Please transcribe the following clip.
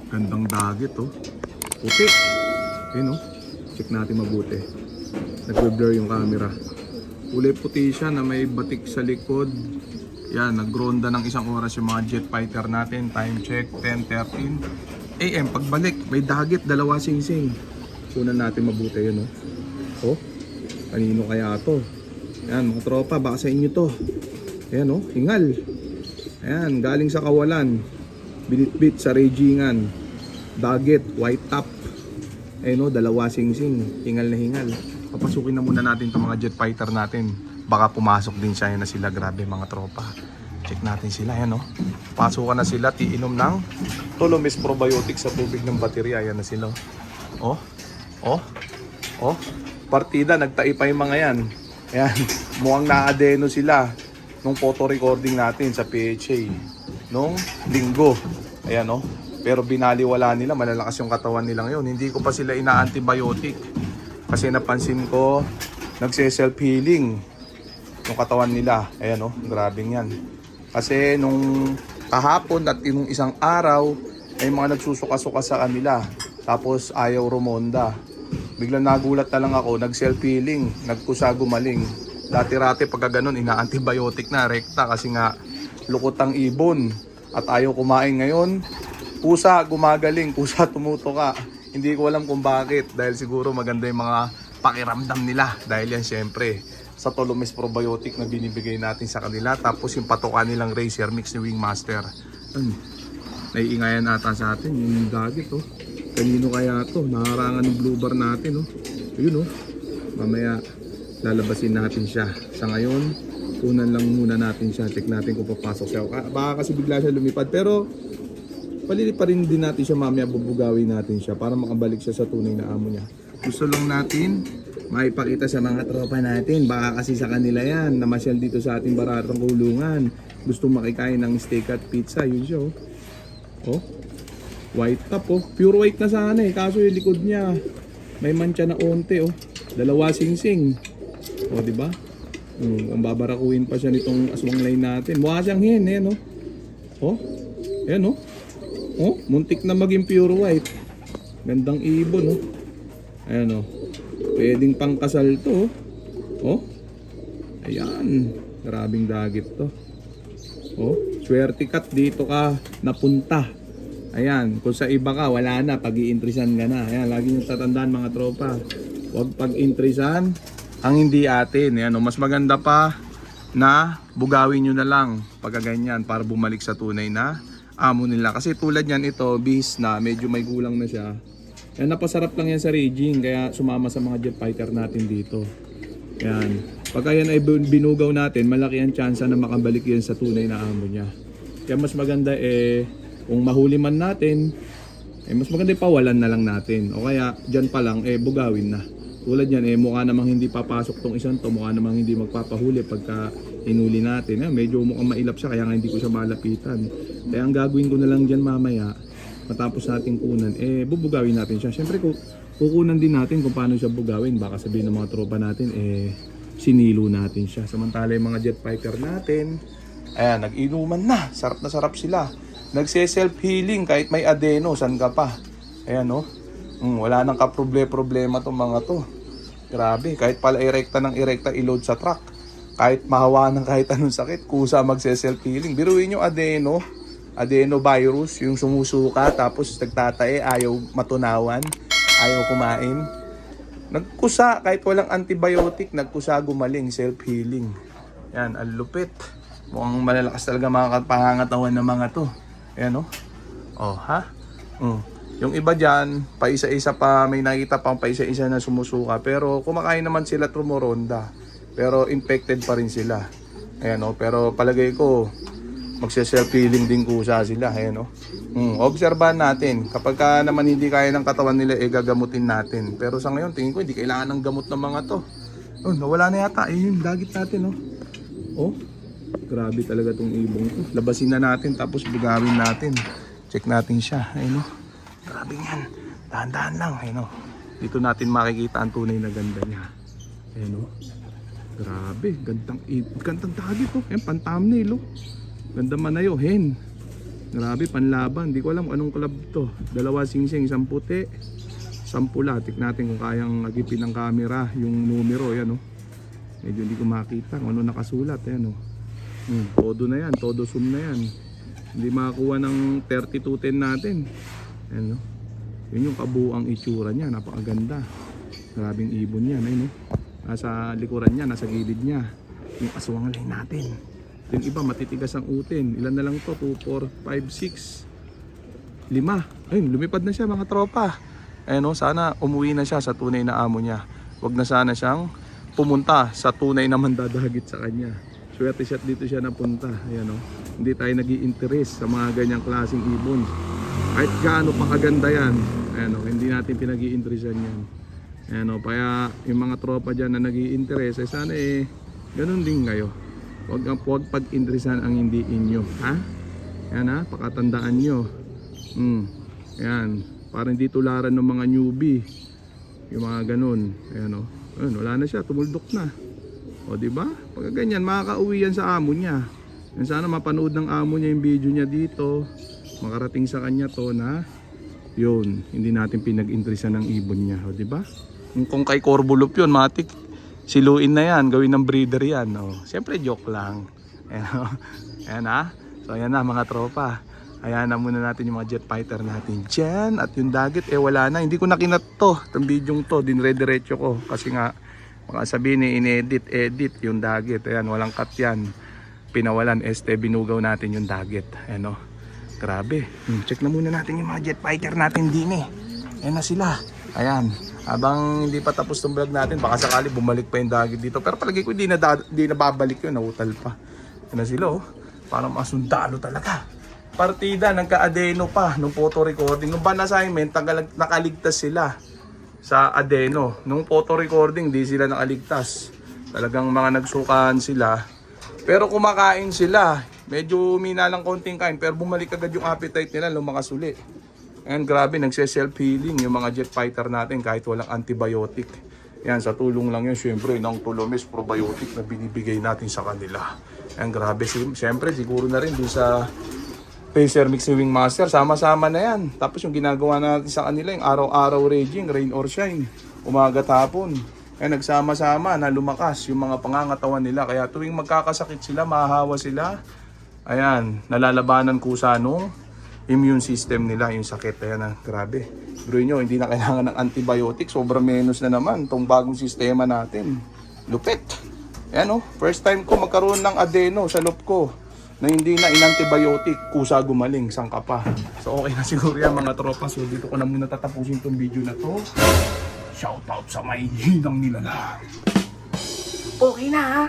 gandang dagat oh. Puti. Ayun oh. Check natin mabuti. Nagbe-blur yung camera. Kulay puti siya na may batik sa likod. Yan, nagronda ng isang oras yung mga jet fighter natin. Time check, 10:13 AM. Pagbalik, may dagat, dalawa singsing. Kunan natin mabuti yun oh. Oh, kanino kaya to? Yan, mga tropa, baka sa inyo to. Ayan oh, hingal. Ayan, galing sa kawalan. Binitbit sa Regingan. Dagat, white top. Ayan oh, dalawa singsing. Hingal na hingal. Papasukin na muna natin itong mga jet fighter natin. Baka pumasok din siya. Yan na sila, grabe mga tropa. Check natin sila, yan oh. Pasukan na sila, tiinom ng Tolomes probiotic sa tubig ng baterya. Yan na sila oh. Oh, oh. Partida, nagtai pa yung mga yan. Ayan, mukhang na-adeno sila nung photo recording natin sa PHA nung linggo. Ayan oh. Pero binaliwala nila, malalakas yung katawan nila ngayon. Hindi ko pa sila ina-antibiotic kasi napansin ko nagse-self-healing yung katawan nila. Ayan oh, grabing yan. Kasi nung kahapon at nung isang araw ay mga nagsusuka-suka sa kanila. Tapos ayaw rumonda. Biglang nagulat na lang ako, nag-self-healing, nagkusa gumaling. Dati-rati pagka ganun, ina-antibiotic na, rekta kasi nga lukot ang ibon at ayaw kumain ngayon. Kusa gumagaling, kusa tumutuka. Hindi ko alam kung bakit, dahil siguro maganda yung mga pakiramdam nila. Dahil yan syempre sa Tolomes probiotic na binibigay natin sa kanila. Tapos yung patukan nilang Racer Mix ni Wingmaster. Naiingayan ata sa atin yung dagat oh. Kanino kaya to? Nakarangan ng blue bar natin oh. Ayun oh. Mamaya lalabasin natin siya. Sa ngayon, kunan lang muna natin siya. Check natin kung papasok siya. Baka kasi bigla siya lumipad. Pero palilipa rin din natin siya mamaya. Bubugawin natin siya para makabalik siya sa tunay na amo niya. Gusto lang natin maipakita sa mga tropa natin. Baka kasi sa kanila yan. Namasyal dito sa ating baratang kulungan. Gusto makikain ng steak at pizza. Yun siya oh. Oh. White top oh. Pure white na sana eh. Kaso yung likod niya may mancha na onte oh. Dalawa singsing. Oh, di ba? Ang babarakuin pa siya nitong aswang line natin. Mukha siyang hen eh no. Oh. Ayan oh. Oh, muntik na maging pure white. Gandang ibon oh. Ayan oh. Pwedeng pangkasal to oh. Oh. Ayan. Grabing dagit to. Oh, swerte kat dito ka napunta. Ayan, kung sa iba ka, wala na, pag-iintrisan ka na. Ayan, lagi nyo tatandaan mga tropa. Huwag pag-intrisan ang hindi atin. Ayan, mas maganda pa na bugawin nyo na lang pagkaganyan para bumalik sa tunay na amo nila. Kasi tulad yan ito, bis na, medyo may gulang na siya. Ayan, napasarap lang yan sa raging, kaya sumama sa mga jet fighter natin dito. Ayan, pagka yan ay binugaw natin, malaki ang tsansa na makabalik yan sa tunay na amo niya. Kaya mas maganda kung mahuli man natin, mas maganda pawalan na lang natin. O kaya, dyan pa lang, bugawin na. Tulad yan, mukha namang hindi papasok tong isang to, mukha namang hindi magpapahuli pagka hinuli natin. Medyo mukhang mailap siya, kaya nga hindi ko siya malapitan. Kaya ang gagawin ko na lang dyan mamaya, matapos natin kunan, bubugawin natin siya. Siyempre, kukunan din natin kung paano siya bugawin. Baka sabihin ng mga tropa natin, sinilo natin siya. Samantala yung mga jet fighter natin, ayan, nag-inuman na. Sarap na sarap sila. Nagse-self-healing kahit may adeno, san ka pa? Ayan oh. Wala nang kaproblema tong mga to. Grabe, kahit pala erekta ng erekta i-load sa truck. Kahit mahawa ng kahit anong sakit, kusa magse-self-healing. Biruin yung adenovirus, yung sumusuka tapos nagtatae, ayaw matunawan, ayaw kumain. Nagkusa, kahit walang antibiotic, nagkusa gumaling, self-healing. Yan, ang lupit. Mukhang malalakas talaga mga pangangatawan ng mga to. Ayan oh. Oh, ha? Yung iba dyan, paisa-isa pa, may nakita pang paisa-isa na sumusuka. Pero kumakain naman sila trumoronda. Pero infected pa rin sila. Ayan oh. Pero palagay ko, magse-self-healing din kusa sila. Ayan oh. Obserbahan natin. Kapag naman hindi kaya ng katawan nila, gagamutin natin. Pero sa ngayon, tingin ko, hindi kailangan ng gamot ng mga to. Oh, nawala na yata. Yung dagit natin oh. Oh. Grabe talaga tong ibong to. Labasin na natin tapos bugawin natin. Check natin siya. Ayun o. Grabe yan. Dahan-dahan lang. Ayun o. Dito natin makikita ang tunay na ganda niya. Ayun o. Grabe. Gandang dagit o. Ayun, pan-thumbnail o. Ganda manayo. Hen. Grabe, panlaban. Di ko alam anong club to. Dalawa singsing, isang puti, isang pula. Tik natin kung kayang agipin ng camera yung numero. Yan oh. Medyo hindi ko makita kung ano nakasulat. Yan oh. Todo na yan, todo zoom na yan. Hindi makakuha ng 3210 natin. Yan oh. Yun yung kabuang itsura niya. Napakaganda. Grabing ibon yan. Ayun oh. Nasa likuran niya, nasa gilid niya. Yung aswang line natin. Yung iba matitigas ang utin. Ilan na lang to? 2, 4, 5, 6, 5. Ayun, lumipad na siya mga tropa. Ayun o, sana umuwi na siya sa tunay na amo niya. Huwag na sana siyang pumunta sa tunay na mandadagit sa kanya. Swerte siya dito siya napunta. Ayan o, hindi tayo nag-i-interest sa mga ganyang klaseng ibon. Kahit gaano pa kaganda yan, ayan o, hindi natin pinag-i-interestan yan. Ayan o, kaya yung mga tropa dyan na nag-i-interest, sana ganun din kayo. Huwag pag-interesan ang hindi inyo, ha? Yan ha, pakatandaan nyo. Yan, para hindi tularan ng mga newbie. Yung mga ganun. Ayan o. Ayun, wala na siya, tumuldok na. O diba? Pag ganyan, makakauwi yan sa amo niya. Yan, sana mapanood ng amo niya yung video niya dito. Makarating sa kanya to na yun, hindi natin pinag-interesan ng ibon niya. O diba? Kung kay Corbulo yun, matik. Siluin na yan, gawin ng breeder yan. Oh. Siyempre joke lang. Ayan ha. So ayan na mga tropa. Ayan na muna natin yung mga jet fighter natin dyan. At yung dagit wala na. Hindi ko nakinat to. Itong video to, dinre-diretso ko. Kasi nga, baka sabihin in-edit yung dagit. Ayan, walang cut yan. Pinawalan, binugaw natin yung dagit. Ayan o. Grabe. Check na muna natin yung mga jet fighter natin din Ayan na sila. Ayan. Habang hindi pa tapos ng vlog natin, baka sakali bumalik pa yung dagit dito. Pero palagi ko hindi na babalik yun, nautal pa. Yan na sila oh. Parang mga sundalo talaga. Partida, nagka-adeno pa nung photo recording. Nung ban assignment, nakaligtas sila sa adeno. Nung photo recording, di sila nakaligtas. Talagang mga nagsukaan sila. Pero kumakain sila. Medyo umina lang konting kain, pero bumalik agad yung appetite nila, lumakas uli. And grabe, nagse-self-healing yung mga jet fighter natin kahit walang antibiotic. Yan, sa tulong lang yun, syempre, ng Tulomes probiotic na binibigay natin sa kanila. And grabe, syempre, siguro na rin dun sa Pacer Mix ni Wingmaster, sama-sama na yan. Tapos yung ginagawa natin sa kanila, yung araw-araw raging, rain or shine, umaga hapon. Yan, nagsama-sama na lumakas yung mga pangangatawan nila. Kaya tuwing magkakasakit sila, mahahawa sila, ayan, nalalabanan kusa nung immune system nila, yung sakit. Ayan na, grabe. Bro nyo, hindi na kailangan ng antibiotic. Sobrang menos na naman itong bagong sistema natin. Lupit. Ayan o, first time ko magkaroon ng adeno sa loob ko na hindi na in-antibiotic. Kusa gumaling, sangka pa. So okay na siguro yan mga tropa. So dito ko na muna tatapusin itong video na to. Shoutout sa may hinang nila na. Okay na ha.